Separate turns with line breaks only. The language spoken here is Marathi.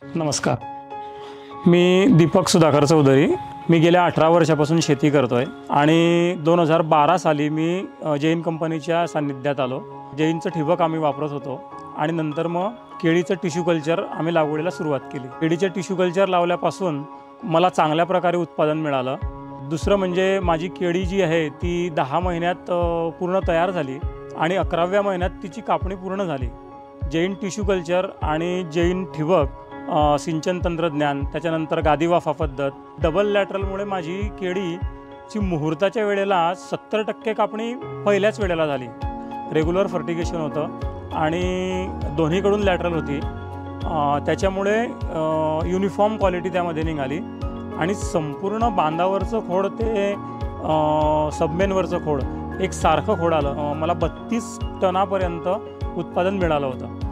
नमस्कार. मी दीपक सुधाकर चौधरी. मी गेल्या 18 वर्षापासून शेती करतो आहे आणि 2012 साली मी जैन कंपनीच्या सान्निध्यात आलो. जैनचं ठिबक आम्ही वापरत होतो आणि नंतर मग केळीचं टिश्यू कल्चर आम्ही लागवडीला सुरुवात केली. केळीचे टिश्यू कल्चर लावल्यापासून मला चांगल्या प्रकारे उत्पादन मिळालं. दुसरं म्हणजे माझी केळी जी आहे ती 10 महिन्यात पूर्ण तयार झाली आणि 11व्या महिन्यात तिची कापणी पूर्ण झाली. जैन टिश्यू कल्चर आणि जैन ठिबक सिंचन तंत्रज्ञान, त्याच्यानंतर गादी वाफा पद्धत, डबल लॅटरलमुळे माझी केळीची मुहूर्ताच्या वेळेला 70% कापणी पहिल्याच वेळेला झाली. रेग्युलर फर्टिगेशन होतं आणि दोन्हीकडून लॅटरल होती. त्याच्यामुळे युनिफॉर्म क्वालिटी त्यामध्ये निघाली आणि संपूर्ण बांधावरचं खोड ते सबमेनवरचं खोड एक सारखं खोड आलं. मला 32 टनापर्यंत उत्पादन मिळालं होतं.